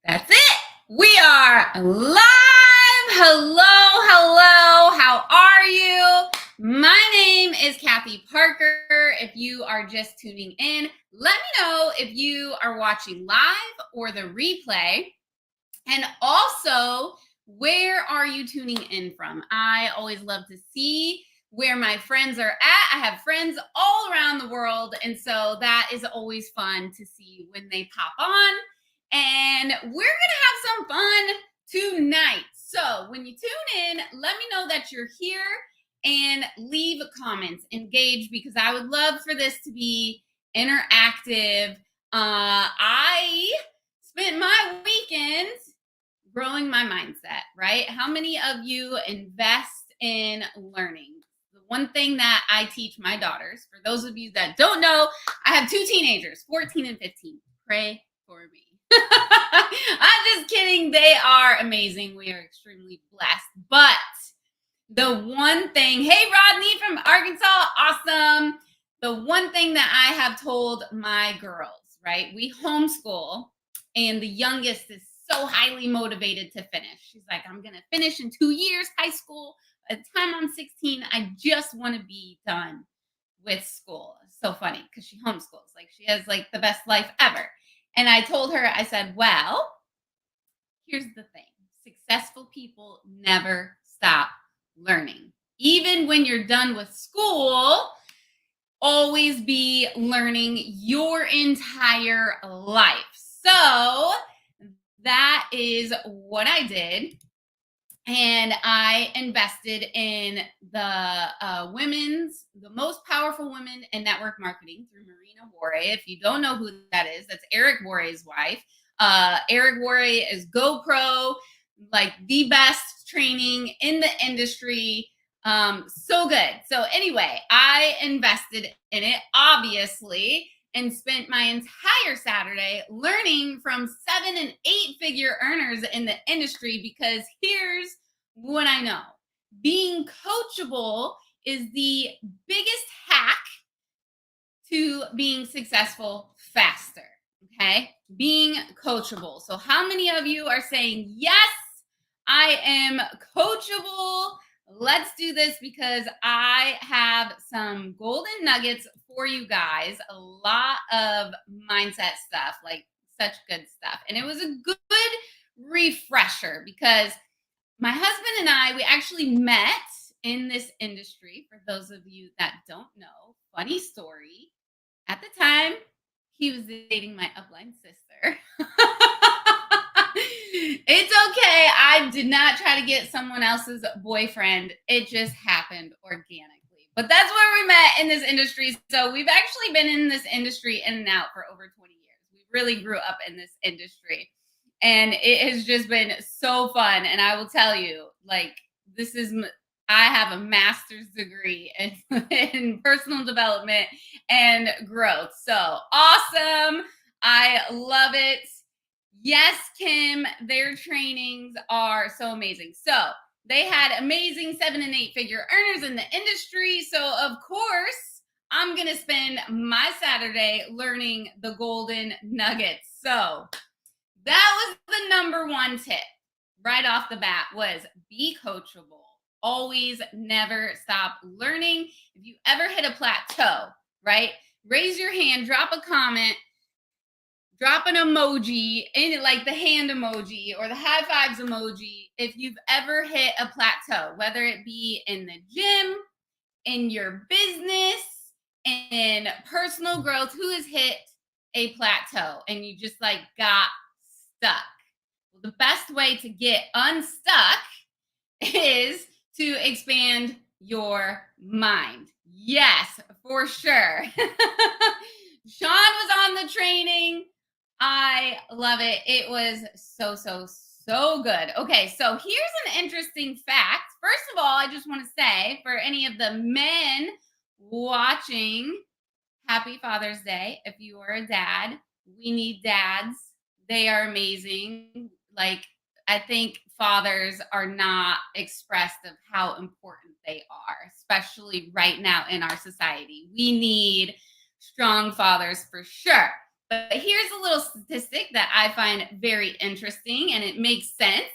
That's it. We are live. Hello. How are you? My name is Kathy Parker. If you are just tuning in, let me know if you are watching live or the replay. And also, where are you tuning in from? I always love to see where my friends are at. I have friends all around the world. And so that is always fun to see when they pop on. And we're going to have some fun tonight. So when you tune in, let me know that you're here and leave comments, engage, because I would love for this to be interactive. I spent my weekends growing my mindset, right? How many of you invest in learning? The one thing that I teach my daughters, for those of you that don't know, I have two teenagers, 14 and 15. Pray for me. I'm just kidding. They are amazing. We are extremely blessed. But the one thing, hey, Rodney from Arkansas, awesome. The one thing that I have told my girls, right? We homeschool, and the youngest is so highly motivated to finish. She's like, I'm going to finish in 2 years high school. By the time I'm 16, I just want to be done with school. It's so funny because she homeschools. Like, she has like the best life ever. And I told her, I said, well, here's the thing. Successful people never stop learning. Even when you're done with school, always be learning your entire life. So that is what I did. And I invested in the most powerful women in network marketing through Marina Worre. If you don't know who that is, that's Eric Worre's wife. Eric Worre is GoPro, like the best training in the industry. So good. So anyway, I invested in it, obviously, and spent my entire Saturday learning from 7 and 8-figure earners in the industry, because here's what I know. Being coachable is the biggest hack to being successful faster, okay? Being coachable. So how many of you are saying, yes, I am coachable? Let's do this, because I have some golden nuggets for you guys. A lot of mindset stuff, like such good stuff. And it was a good refresher, because my husband and I, we actually met in this industry. For those of you that don't know, funny story. At the time, he was dating my upline sister. It's okay. I did not try to get someone else's boyfriend. It just happened organically. But that's where we met, in this industry. So we've actually been in this industry in and out for over 20 years. We really grew up in this industry. And it has just been so fun. And I will tell you, like, I have a master's degree in personal development and growth. So awesome. I love it. Yes, Kim, their trainings are so amazing. So they had amazing 7 and 8-figure earners in the industry. So of course, I'm going to spend my Saturday learning the golden nuggets. So that was the number one tip right off the bat, was be coachable. Always, never stop learning. If you ever hit a plateau, right? Raise your hand, drop a comment, drop an emoji, in it, like the hand emoji or the high fives emoji, if you've ever hit a plateau, whether it be in the gym, in your business, in personal growth. Who has hit a plateau and you just like got stuck? Well, the best way to get unstuck is to expand your mind. Yes, for sure. Sean was on the training. I love it. It was so good. Okay, so here's an interesting fact. First of all, I just want to say, for any of the men watching, happy Father's Day. If you are a dad, we need dads. They are amazing. Like, I think fathers are not expressed of how important they are, especially right now in our society. We need strong fathers for sure. But here's a little statistic that I find very interesting and it makes sense.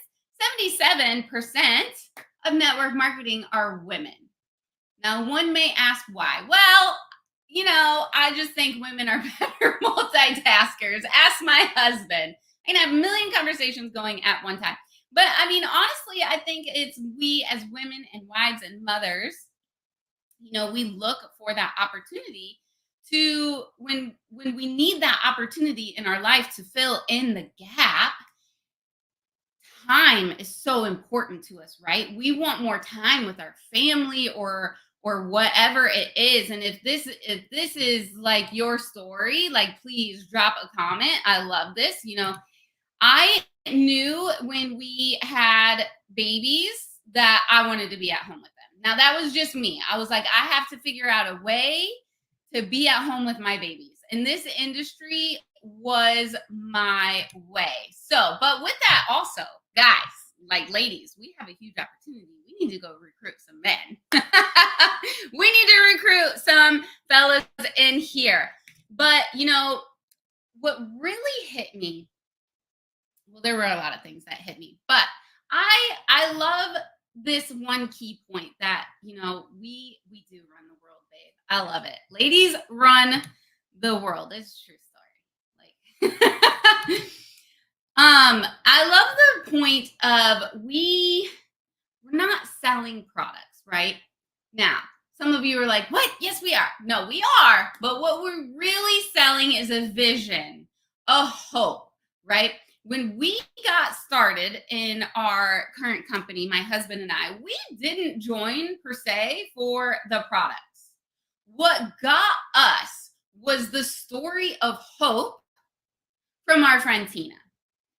77% of network marketing are women. Now, one may ask why. Well, I just think women are better multitaskers. Ask my husband. I can have a million conversations going at one time. But I mean, honestly, I think it's we as women and wives and mothers, we look for that opportunity to when we need that opportunity in our life to fill in the gap. Time is so important to us, right? We want more time with our family or whatever it is. And if this is like your story, like please drop a comment. I love this. I knew when we had babies that I wanted to be at home with them. Now that was just me. I was like, I have to figure out a way to be at home with my babies. And this industry was my way. So, but with that also, guys, like ladies, we have a huge opportunity. We need to go recruit some men. We need to recruit some fellas in here. But, what really hit me, well, there were a lot of things that hit me, but I love this one key point that, we do run the world, babe. I love it. Ladies run the world. It's a true story. Like I love the point of we're not selling products, right? Now, some of you are like, what? Yes, we are. No, we are. But what we're really selling is a vision, a hope, right? When we got started in our current company, my husband and I, we didn't join per se for the products. What got us was the story of hope from our friend Tina,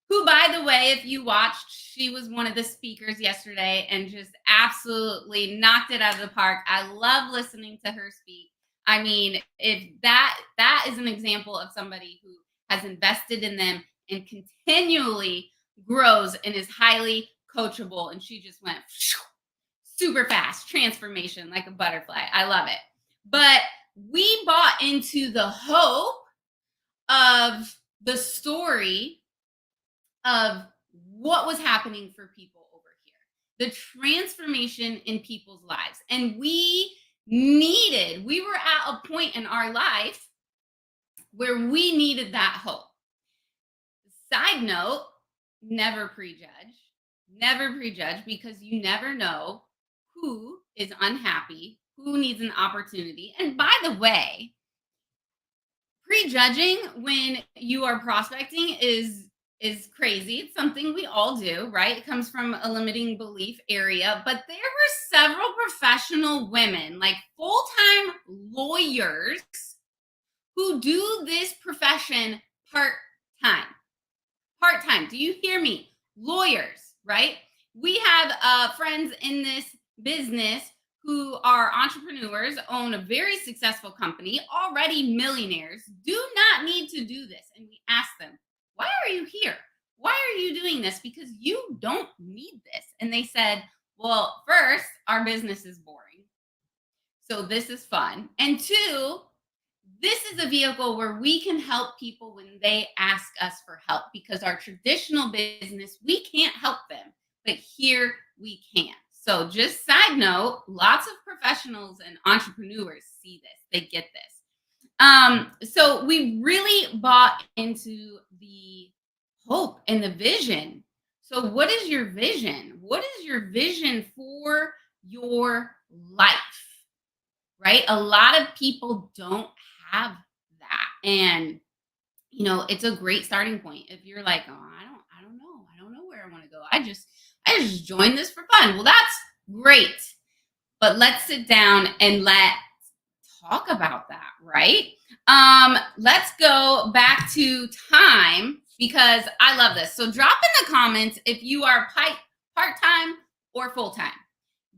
who, by the way, if you watched, she was one of the speakers yesterday and just absolutely knocked it out of the park. I love listening to her speak. I mean, if that is an example of somebody who has invested in them and continually grows and is highly coachable, and she just went super fast transformation like a butterfly. I love it. But we bought into the hope of the story of what was happening for people over here, the transformation in people's lives. And we were at a point in our life where we needed that hope. Side note, never prejudge. Never prejudge, because you never know who is unhappy, who needs an opportunity. And by the way, prejudging when you are prospecting is crazy. It's something we all do, right? It comes from a limiting belief area. But there were several professional women, like full-time lawyers, who do this profession part-time. Part-time. Do you hear me? Lawyers, right? We have friends in this business who are entrepreneurs, own a very successful company, already millionaires, do not need to do this. And we ask them, why are you here? Why are you doing this? Because you don't need this. And they said, well, first, our business is boring. So this is fun. And two, this is a vehicle where we can help people when they ask us for help, because our traditional business, we can't help them, but here we can. So just side note, lots of professionals and entrepreneurs see this, they get this. So we really bought into the hope and the vision. So what is your vision? What is your vision for your life? Right? A lot of people don't have that. And it's a great starting point. If you're like, oh, I don't know where I want to go. I just joined this for fun. Well, that's great. But let's sit down and let's talk about that, right? Let's go back to time, because I love this. So drop in the comments if you are part-time or full-time.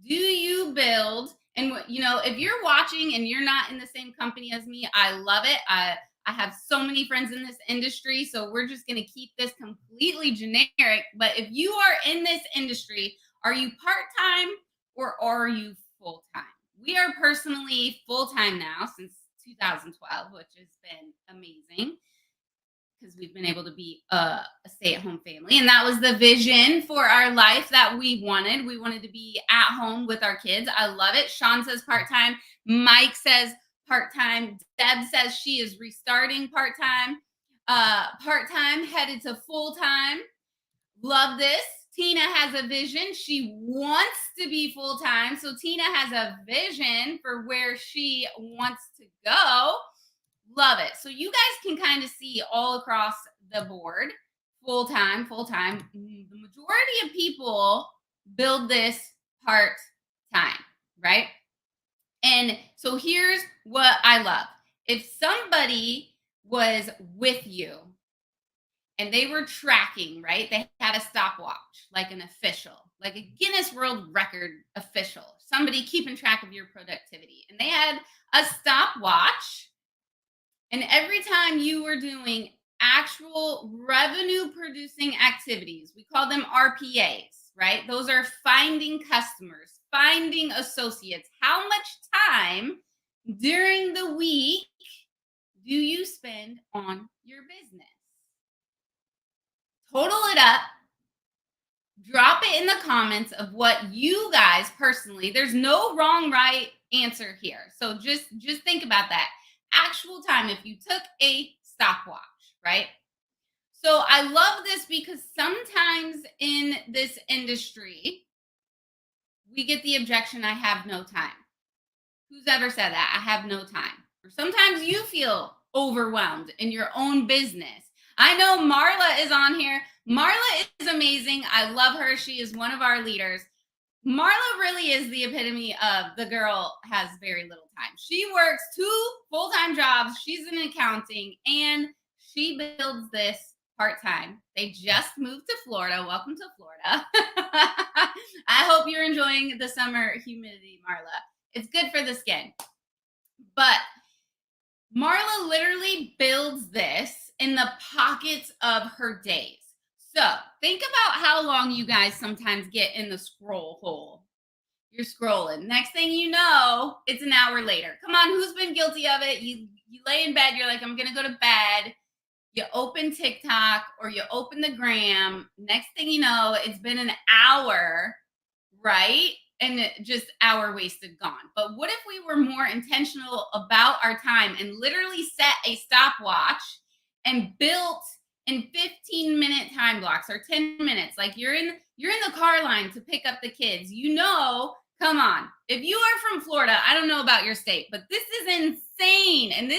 Do you build? And if you're watching and you're not in the same company as me, I love it. I have so many friends in this industry, so we're just going to keep this completely generic. But if you are in this industry, are you part-time or are you full-time? We are personally full-time now since 2012, which has been amazing. because we've been able to be a stay-at-home family. And that was the vision for our life that we wanted. We wanted to be at home with our kids. I love it. Sean says part-time. Mike says part-time. Deb says she is restarting part-time. Part-time headed to full-time. Love this. Tina has a vision. She wants to be full-time. So Tina has a vision for where she wants to go. Love it. So you guys can kind of see all across the board, full-time. The majority of people build this part-time, right? And so here's what I love. If somebody was with you and they were tracking, right? They had a stopwatch, like an official, like a Guinness World Record official, somebody keeping track of your productivity. And they had a stopwatch. And every time you were doing actual revenue producing activities, we call them RPAs, right? Those are finding customers, finding associates. How much time during the week do you spend on your business? Total it up. Drop it in the comments of what you guys personally, there's no wrong, right answer here. So just think about that. Actual time, if you took a stopwatch, right? So I love this because sometimes in this industry, we get the objection, I have no time. Who's ever said that? I have no time. Or sometimes you feel overwhelmed in your own business. I know Marla is on here. Marla is amazing. I love her. She is one of our leaders. Marla really is the epitome of the girl has very little time. She works 2 full-time jobs. She's in accounting and she builds this part-time. They just moved to Florida. Welcome to Florida. I hope you're enjoying the summer humidity, Marla. It's good for the skin. But Marla literally builds this in the pockets of her days. So think about how long you guys sometimes get in the scroll hole. You're scrolling. Next thing you know, it's an hour later. Come on, who's been guilty of it? You lay in bed, you're like, I'm going to go to bed. You open TikTok or you open the gram. Next thing you know, it's been an hour, right? And just hour wasted gone. But what if we were more intentional about our time and literally set a stopwatch and built in 15-minute time blocks or 10 minutes? Like you're in the car line to pick up the kids. Come on. If you are from Florida, I don't know about your state, but this is insane. And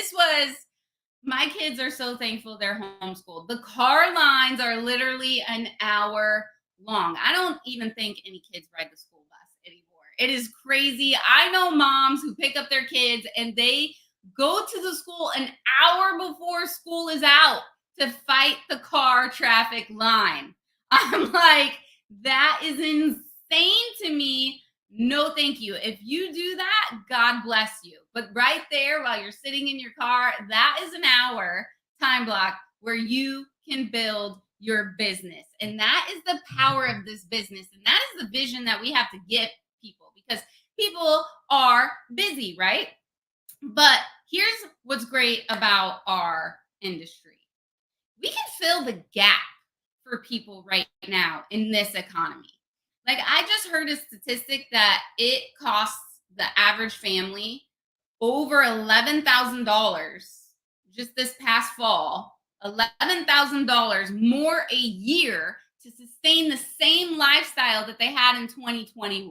my kids are so thankful they're homeschooled. The car lines are literally an hour long. I don't even think any kids ride the school bus anymore. It is crazy. I know moms who pick up their kids and they go to the school an hour before school is out to fight the car traffic line. I'm like, that is insane to me. No, thank you. If you do that, God bless you. But right there, while you're sitting in your car, that is an hour time block where you can build your business. And that is the power of this business. And that is the vision that we have to give people because people are busy, right? But here's what's great about our industry. We can fill the gap for people right now in this economy. Like I just heard a statistic that it costs the average family over $11,000 just this past fall, $11,000 more a year to sustain the same lifestyle that they had in 2021.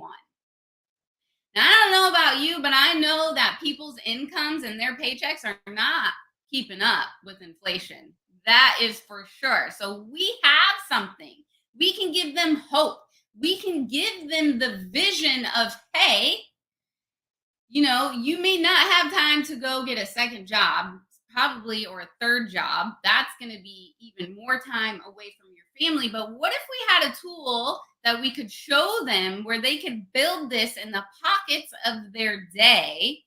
Now, I don't know about you, but I know that people's incomes and their paychecks are not keeping up with inflation. That is for sure. So we have something. We can give them hope. We can give them the vision of, hey, you may not have time to go get a second job, probably, or a third job. That's going to be even more time away from your family. But what if we had a tool that we could show them where they could build this in the pockets of their day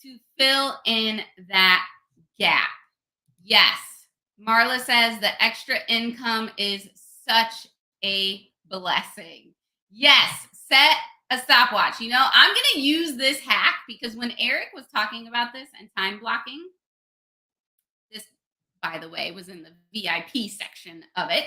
to fill in that gap? Yes. Marla says the extra income is such a blessing. Yes. Set a stopwatch. I'm going to use this hack because when Eric was talking about this and time blocking, by the way, was in the VIP section of it,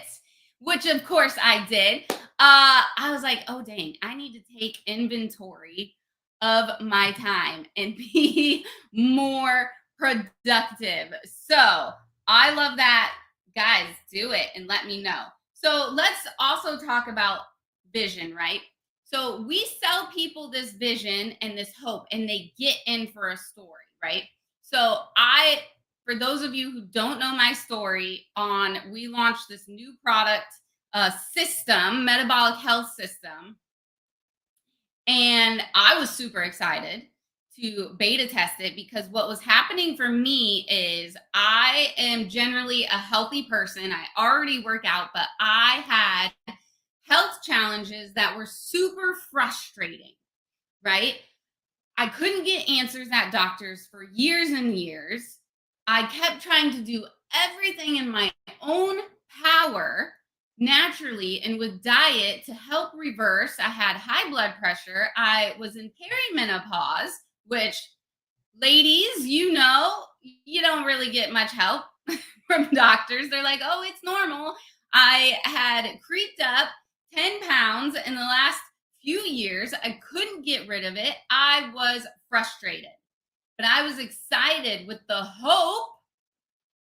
which of course I did. I was like, oh, dang, I need to take inventory of my time and be more productive. So I love that. Guys, do it and let me know. So let's also talk about vision, right? So we sell people this vision and this hope, and they get in for a story, right? So for those of you who don't know my story, we launched this new product system, metabolic health system, and I was super excited to beta test it because what was happening for me is I am generally a healthy person. I already work out, but I had health challenges that were super frustrating, right? I couldn't get answers at doctors for years and years. I kept trying to do everything in my own power naturally and with diet to help reverse. I had high blood pressure. I was in perimenopause, which, ladies, you don't really get much help from doctors. They're like, oh, it's normal. I had creeped up 10 pounds in the last few years. I couldn't get rid of it. I was frustrated, but I was excited with the hope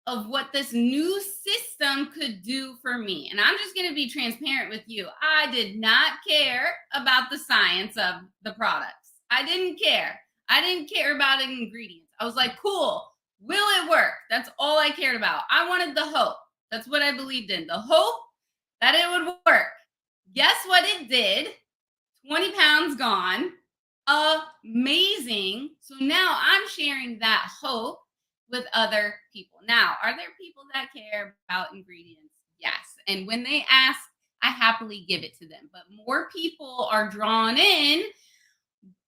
of what this new system could do for me. And I'm just going to be transparent with you. I did not care about the science of the products. I didn't care. I didn't care about ingredients. I was like, cool, will it work? That's all I cared about. I wanted the hope. That's what I believed in. The hope that it would work. Guess what it did? 20 pounds gone. Amazing. So now I'm sharing that hope with other people. Now, are there people that care about ingredients? Yes. And when they ask, I happily give it to them. But more people are drawn in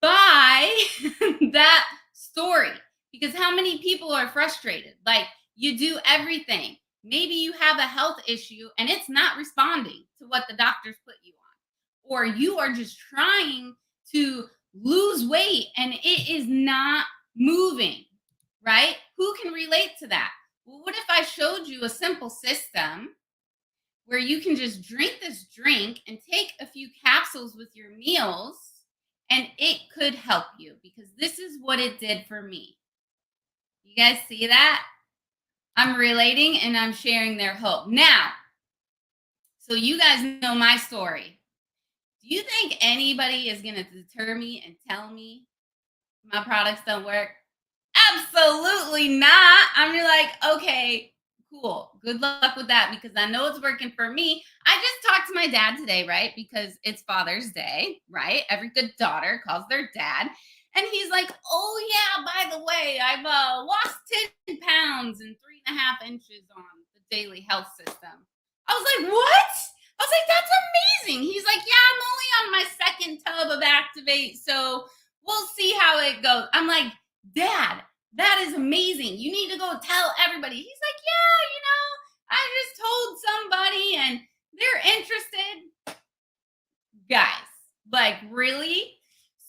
by that story because how many people are frustrated? Like, you do everything. Maybe you have a health issue and it's not responding to what the doctors put you on, or you are just trying to lose weight and it is not moving, right? Who can relate to that? Well, what if I showed you a simple system where you can just drink this drink and take a few capsules with your meals and it could help you? Because this is what it did for me. You guys see that? I'm relating and I'm sharing their hope. Now, so you guys know my story. Do you think anybody is going to deter me and tell me my products don't work? Absolutely not. I'm just like, okay, cool. Good luck with that because I know it's working for me. I just talked to my dad today, right? Because it's Father's Day, right? Every good daughter calls their dad. And he's like, oh, yeah, by the way, I've lost 10 pounds and 3.5 inches on the daily health system. I was like, what? I was like, that's amazing. He's like, yeah, I'm only on my second tub of Activate, so we'll see how it goes. I'm like, Dad, that is amazing. You need to go tell everybody. He's like, yeah, I just told somebody and they're interested. Guys, like, really?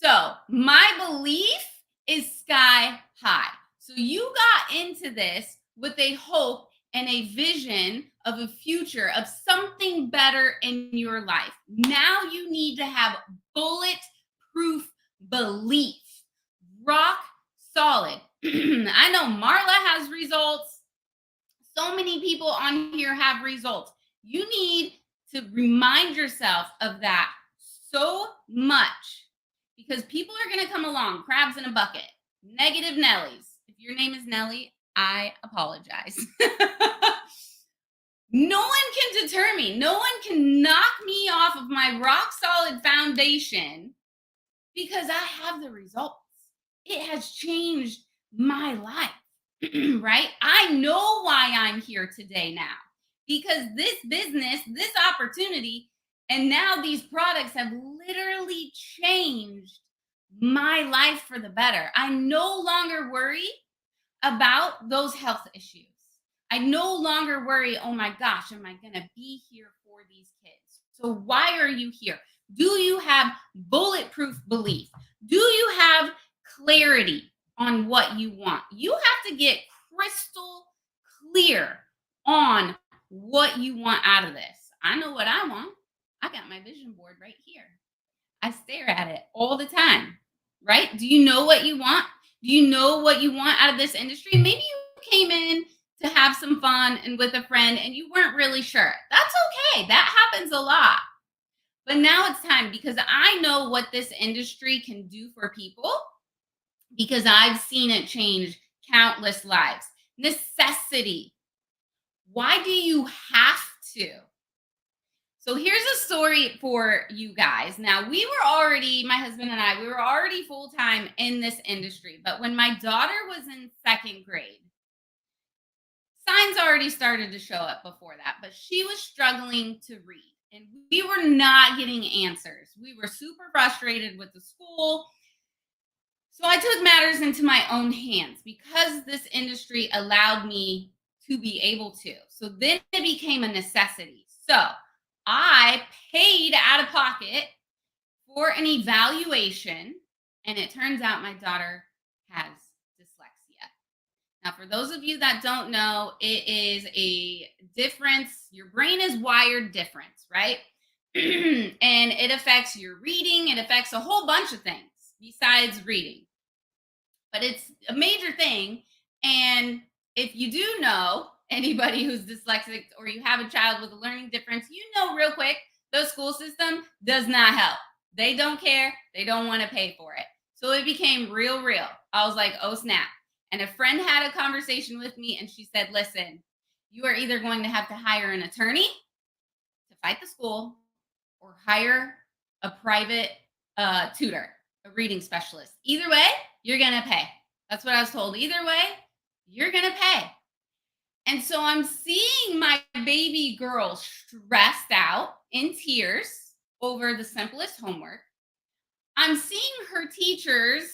So my belief is sky high. So you got into this with a hope and a vision of a future of something better in your life. Now you need to have bulletproof belief, rock solid. I know Marla has results. So many people on here have results. You need to remind yourself of that so much because people are going to come along, crabs in a bucket, negative Nellies. If your name is Nellie, I apologize. No one can deter me. No one can knock me off of my rock solid foundation because I have the results. It has changed my life, right? I know why I'm here today now because this business, this opportunity, and now these products have literally changed my life for the better. I no longer worry about those health issues. I no longer worry, oh my gosh, am I going to be here for these kids? So why are you here? Do you have bulletproof belief? Do you have clarity on what you want? You have to get crystal clear on what you want out of this. I know what I want. I got my vision board right here. I stare at it all the time, right? Do you know what you want? Do you know what you want out of this industry? Maybe you came in to have some fun and with a friend and you weren't really sure. That's okay. That happens a lot. But now it's time because I know what this industry can do for people because I've seen it change countless lives. Necessity. Why do you have to? So here's a story for you guys. Now, my husband and I, we were already full time in this industry. But when my daughter was in second grade, signs already started to show up before that, but she was struggling to read and we were not getting answers. We were super frustrated with the school. So I took matters into my own hands because this industry allowed me to be able to. So then it became a necessity. So I paid out of pocket for an evaluation, and it turns out my daughter has dyslexia. Now, for those of you that don't know, it is a difference. Your brain is wired different, right? And it affects your reading. It affects a whole bunch of things besides reading. But it's a major thing. And if you do know anybody who's dyslexic or you have a child with a learning difference, you know real quick, the school system does not help. They don't care. They don't want to pay for it. So it became real. I was like, oh, snap. And a friend had a conversation with me and she said, listen, you are either going to have to hire an attorney to fight the school or hire a private tutor, a reading specialist. Either way, you're going to pay. That's what I was told. Either way, you're going to pay. And so I'm seeing my baby girl stressed out in tears over the simplest homework. I'm seeing her teachers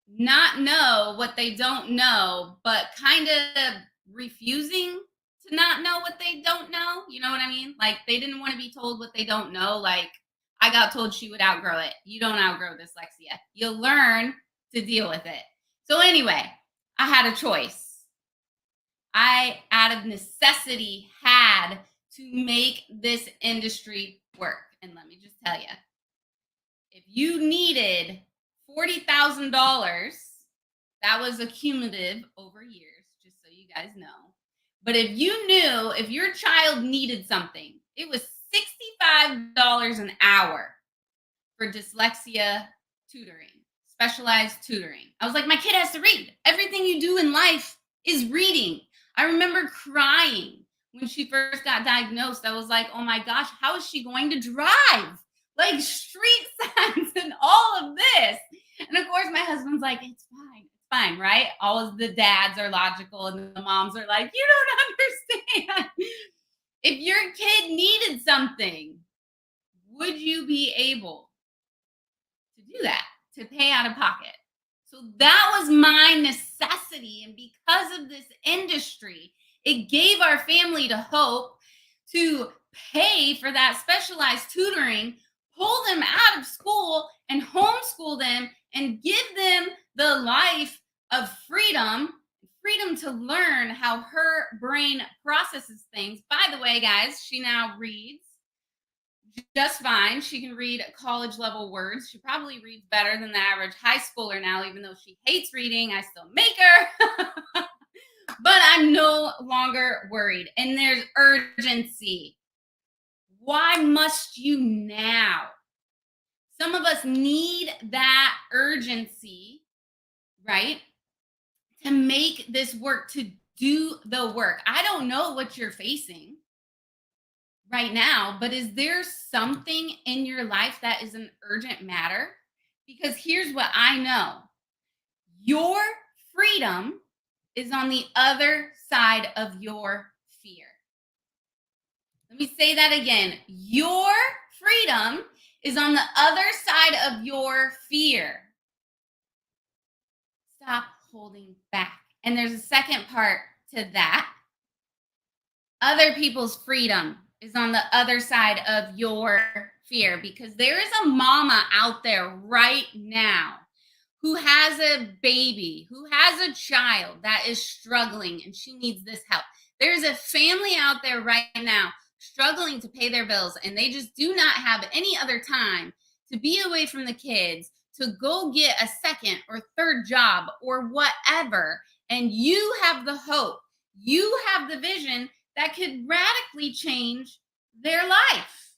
not know what they don't know, but kind of refusing to not know what they don't know. You know what I mean? Like they didn't want to be told what they don't know. Like I got told she would outgrow it. You don't outgrow dyslexia. You'll learn to deal with it. So anyway, I had a choice. I, out of necessity, had to make this industry work. And let me just tell you, if you needed $40,000, that was accumulative over years, just so you guys know. But if you knew if your child needed something, it was $65 an hour for dyslexia tutoring, specialized tutoring. I was like, my kid has to read. Everything you do in life is reading. I remember crying when she first got diagnosed. I was like, oh my gosh, how is she going to drive? Like street signs and all of this. And of course, my husband's like, it's fine, right? All of the dads are logical and the moms are like, you don't understand. If your kid needed something, would you be able to do that, to pay out of pocket? So that was my necessity. And because of this industry, it gave our family the hope to pay for that specialized tutoring, pull them out of school and homeschool them and give them the life of freedom to learn how her brain processes things. By the way, guys, she now reads just fine. She can read college level words. She probably reads better than the average high schooler now, even though she hates reading. I still make her. But I'm no longer worried. And there's urgency. Why must you now? Some of us need that urgency, right? To make this work, to do the work. I don't know what you're facing right now, but is there something in your life that is an urgent matter? Because here's what I know. Your freedom is on the other side of your fear. Let me say that again. Your freedom is on the other side of your fear. Stop holding back. And there's a second part to that. Other people's freedom is on the other side of your fear, because there is a mama out there right now who has a baby, who has a child that is struggling and she needs this help. There's a family out there right now struggling to pay their bills, and they just do not have any other time to be away from the kids, to go get a second or third job or whatever. And you have the hope, you have the vision that could radically change their life.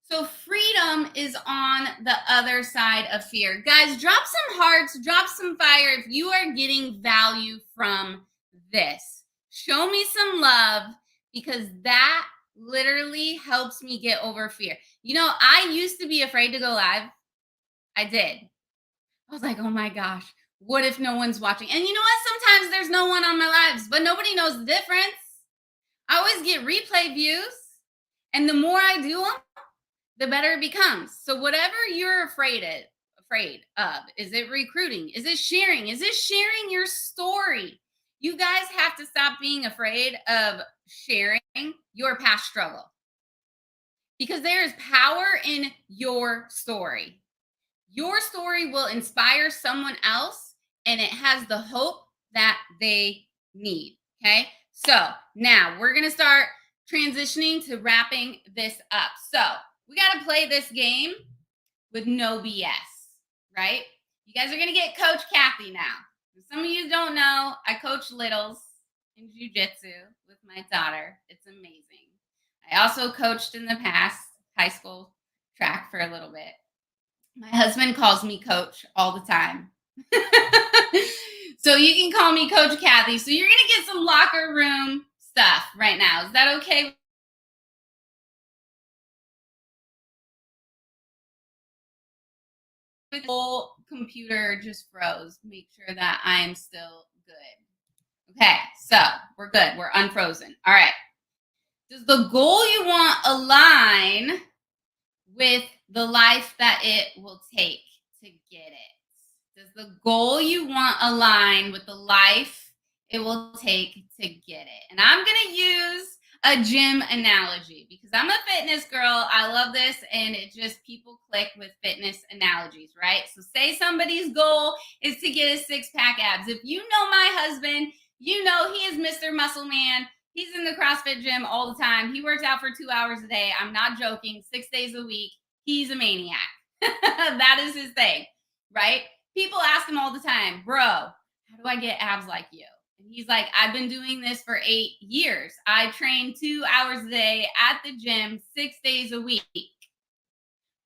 So freedom is on the other side of fear. Guys, drop some hearts, drop some fire if you are getting value from this. Show me some love, because that literally helps me get over fear. You know, I used to be afraid to go live. I did. I was like, oh my gosh, what if no one's watching? And you know what? Sometimes there's no one on my lives, but nobody knows the difference. I always get replay views. And the more I do them, the better it becomes. So whatever you're afraid of, is it recruiting? Is it sharing? Is it sharing your story? You guys have to stop being afraid of sharing your past struggle, because there is power in your story. Your story will inspire someone else, and it has the hope that they need. Okay. So now we're going to start transitioning to wrapping this up. So we got to play this game with no BS, right? You guys are going to get Coach Kathy now. Some of you don't know, I coach littles in jiu-jitsu with my daughter. It's amazing. I also coached in the past high school track for a little bit. My husband calls me coach all the time. So you can call me Coach Kathy. So you're going to get some locker room stuff right now. Is that okay? The whole computer just froze. Make sure that I am still good. Okay, so we're good. We're unfrozen. All right. Does the goal you want align with the life that it will take to get it? Does the goal you want align with the life it will take to get it? And I'm going to use a gym analogy because I'm a fitness girl. I love this, and it just, people click with fitness analogies, right? So say somebody's goal is to get a six-pack abs. If you know my husband, you know he is Mr. Muscle Man. He's in the CrossFit gym all the time. He works out for 2 hours a day. I'm not joking. 6 days a week. He's a maniac. That is his thing, right? People ask him all the time, bro, how do I get abs like you? And he's like, I've been doing this for 8 years. I train 2 hours a day at the gym, 6 days a week.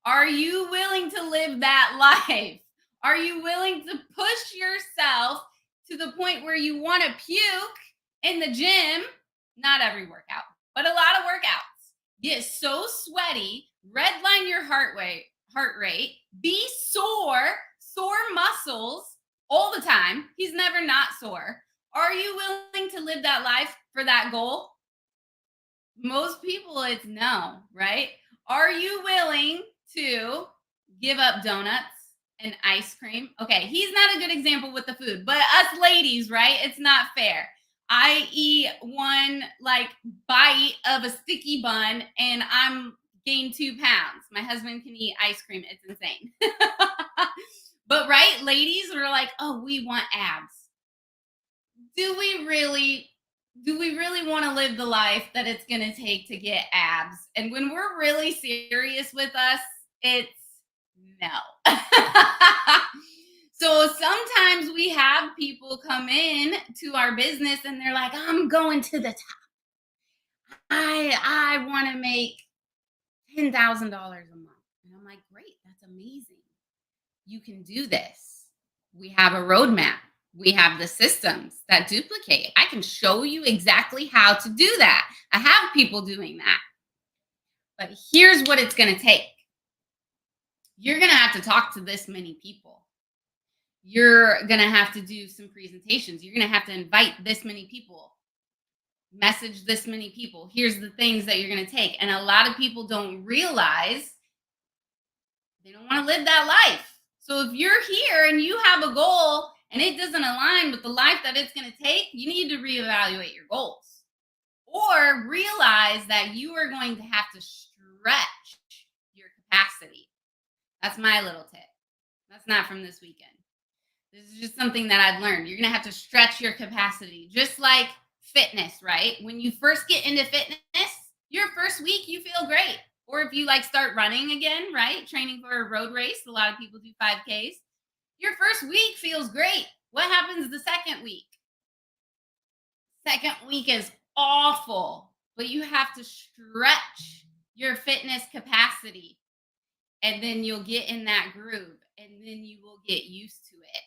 Are you willing to live that life? Are you willing to push yourself to the point where you want to puke in the gym? Not every workout, but a lot of workouts. Get so sweaty, redline your heart rate, be sore muscles all the time. He's never not sore. Are you willing to live that life for that goal? Most people, it's no, right? Are you willing to give up donuts and ice cream? Okay, he's not a good example with the food, but us ladies, right? It's not fair. I eat one like bite of a sticky bun and I'm gained 2 pounds. My husband can eat ice cream. It's insane. But right, ladies, we're like, oh, we want abs. Do we really want to live the life that it's going to take to get abs? And when we're really serious with us, it's no. So sometimes we have people come in to our business and they're like, I'm going to the top. I want to make $10,000 a month. And I'm like, great, that's amazing. You can do this. We have a roadmap. We have the systems that duplicate. I can show you exactly how to do that. I have people doing that. But here's what it's going to take. You're going to have to talk to this many people. You're going to have to do some presentations. You're going to have to invite this many people, message this many people. Here's the things that you're going to take. And a lot of people don't realize they don't want to live that life. So if you're here and you have a goal and it doesn't align with the life that it's going to take, you need to reevaluate your goals or realize that you are going to have to stretch your capacity. That's my little tip. That's not from this weekend. This is just something that I've learned. You're going to have to stretch your capacity. Just like fitness, right? When you first get into fitness, your first week, you feel great. Or if you like start running again, right? Training for a road race, a lot of people do 5Ks. Your first week feels great. What happens the second week? Second week is awful, but you have to stretch your fitness capacity and then you'll get in that groove and then you will get used to it.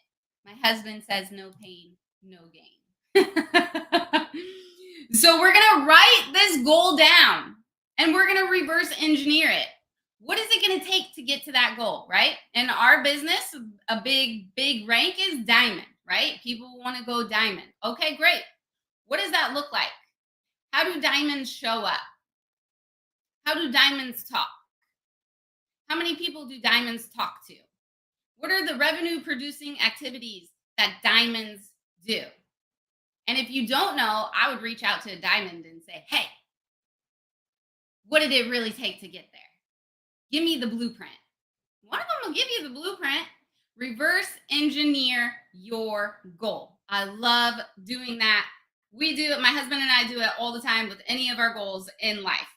My husband says no pain, no gain. So we're going to write this goal down and we're going to reverse engineer it. What is it going to take to get to that goal, right? In our business, a big rank is diamond, right? People want to go diamond. Okay, great. What does that look like? How do diamonds show up? How do diamonds talk? How many people do diamonds talk to? What are the revenue producing activities that diamonds do? And if you don't know, I would reach out to a diamond and say, hey, what did it really take to get there? Give me the blueprint. One of them will give you the blueprint. Reverse engineer your goal. I love doing that. We do it. My husband and I do it all the time with any of our goals in life.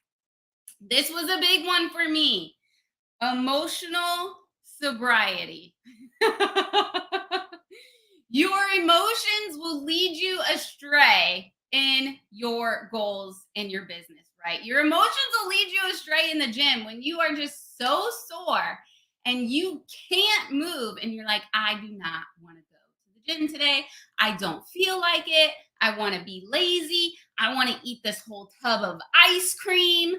This was a big one for me. Emotional sobriety. Your emotions will lead you astray in your goals in your business, right? Your emotions will lead you astray in the gym when you are just so sore and you can't move and you're like, I do not want to go to the gym today. I don't feel like it. I want to be lazy. I want to eat this whole tub of ice cream.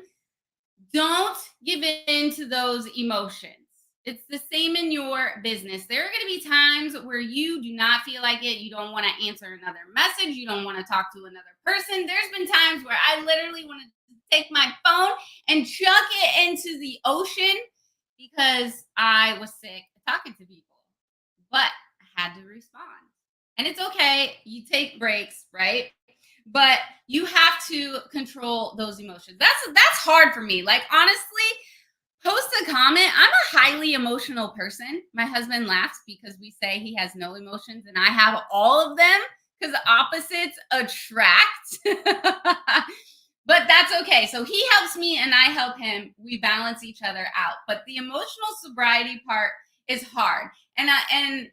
Don't give in to those emotions. It's the same in your business. There are going to be times where you do not feel like it. You don't want to answer another message. You don't want to talk to another person. There's been times where I literally want to take my phone and chuck it into the ocean because I was sick of talking to people. But I had to respond. And it's okay. You take breaks, right? But you have to control those emotions. That's hard for me. Like, honestly, post a comment. I'm a highly emotional person. My husband laughs because we say he has no emotions and I have all of them because opposites attract. But that's okay. So he helps me and I help him. We balance each other out. But the emotional sobriety part is hard. And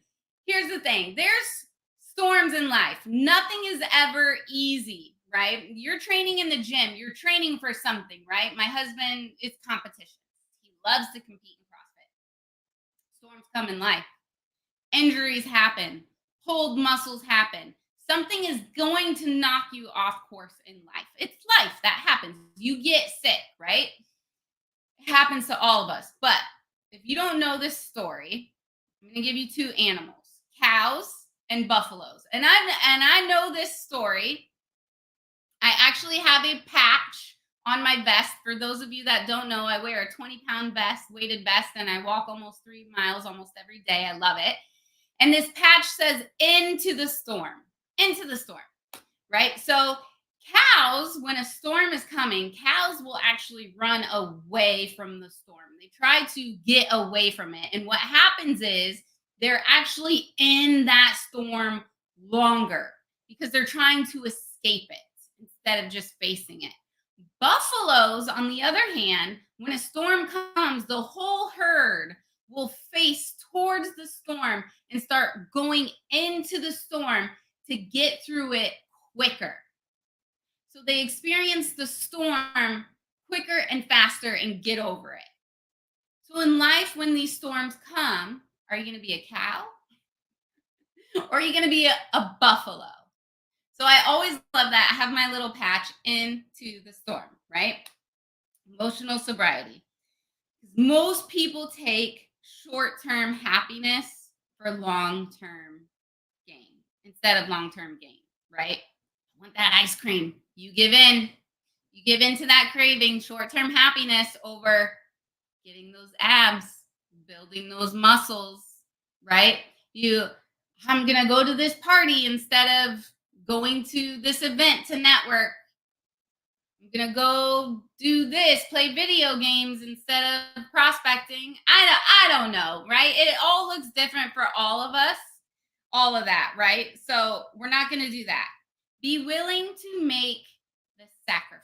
here's the thing. There's storms in life. Nothing is ever easy, right? You're training in the gym. You're training for something, right? My husband is competition. He loves to compete in CrossFit. Storms come in life. Injuries happen. Pulled muscles happen. Something is going to knock you off course in life. It's life. That happens. You get sick, right? It happens to all of us. But if you don't know this story, I'm going to give you two animals, cows and buffaloes. And I know this story. I actually have a patch on my vest. For those of you that don't know, I wear a 20-pound vest, weighted vest, and I walk almost 3 miles almost every day. I love it. And this patch says into the storm, right? So cows, when a storm is coming, cows will actually run away from the storm. They try to get away from it. And what happens is they're actually in that storm longer because they're trying to escape it instead of just facing it. Buffaloes, on the other hand, when a storm comes, the whole herd will face towards the storm and start going into the storm to get through it quicker. So they experience the storm quicker and faster and get over it. So in life, when these storms come, are you going to be a cow or are you going to be a buffalo? So I always love that. I have my little patch into the storm, right? Emotional sobriety. Most people take short-term happiness for long-term gain instead of long-term gain, right? I want that ice cream. You give in. You give in to that craving, short-term happiness over getting those abs, building those muscles, right? I'm going to go to this party instead of going to this event to network. I'm going to go do this, play video games instead of prospecting. I don't know, right? It all looks different for all of us, all of that, right? So we're not going to do that. Be willing to make the sacrifice,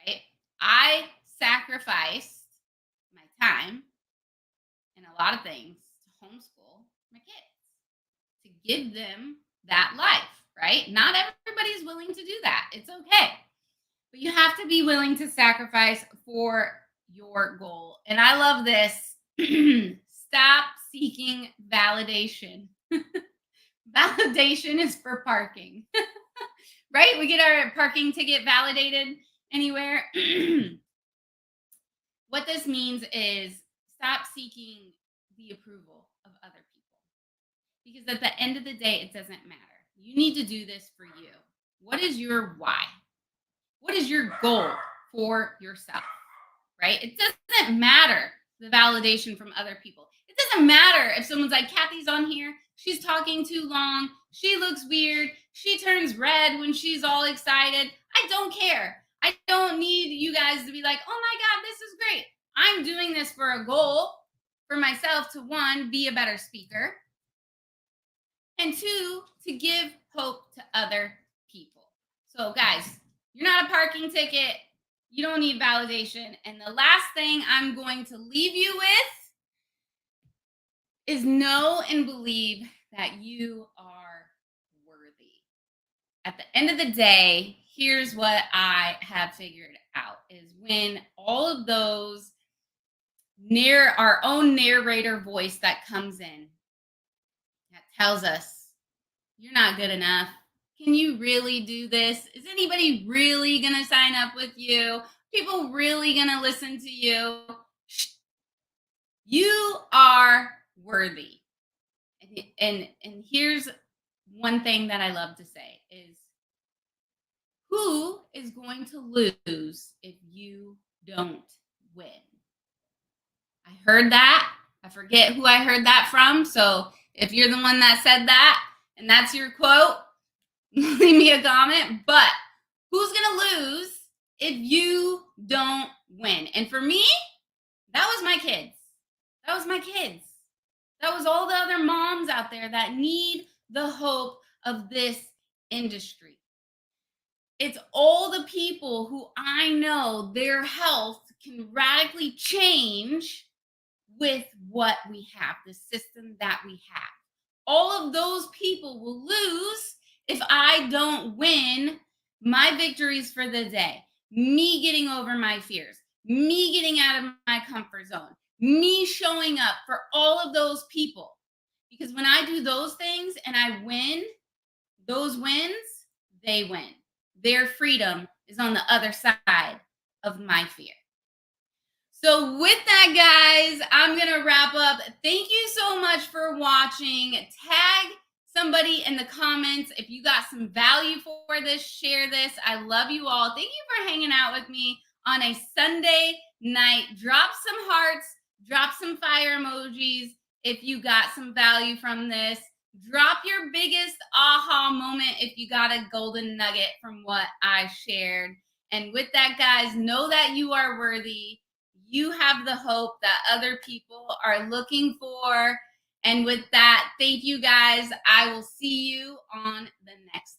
right? I sacrificed my time and a lot of things to homeschool my kids, to give them that life, right? Not everybody's willing to do that. It's okay. But you have to be willing to sacrifice for your goal. And I love this. Stop seeking validation. Validation is for parking, right? We get our parking ticket validated anywhere. What this means is stop seeking the approval of other people. Because at the end of the day, it doesn't matter. You need to do this for you. What is your why? What is your goal for yourself? Right? It doesn't matter the validation from other people. It doesn't matter if someone's like, Kathy's on here, she's talking too long, she looks weird, she turns red when she's all excited. I don't care. I don't need you guys to be like, oh my God, this is great. I'm doing this for a goal for myself to, one, be a better speaker, and two, to give hope to other people. So guys, you're not a parking ticket. You don't need validation. And the last thing I'm going to leave you with is know and believe that you are worthy. At the end of the day, here's what I have figured out is when all of those our own narrator voice that comes in that tells us you're not good enough. Can you really do this? Is anybody really going to sign up with you? People really going to listen to you? You are worthy. And here's one thing that I love to say is, who is going to lose if you don't win? I heard that. I forget who I heard that from. So if you're the one that said that and that's your quote, leave me a comment. But who's going to lose if you don't win? And for me, that was my kids. That was my kids. That was all the other moms out there that need the hope of this industry. It's all the people who I know their health can radically change with what we have, the system that we have. All of those people will lose if I don't win my victories for the day, me getting over my fears, me getting out of my comfort zone, me showing up for all of those people. Because when I do those things and I win, those wins, they win. Their freedom is on the other side of my fear. So with that, guys, I'm going to wrap up. Thank you so much for watching. Tag somebody in the comments if you got some value for this. Share this. I love you all. Thank you for hanging out with me on a Sunday night. Drop some hearts. Drop some fire emojis if you got some value from this. Drop your biggest aha moment if you got a golden nugget from what I shared. And with that, guys, know that you are worthy. You have the hope that other people are looking for. And with that, thank you, guys. I will see you on the next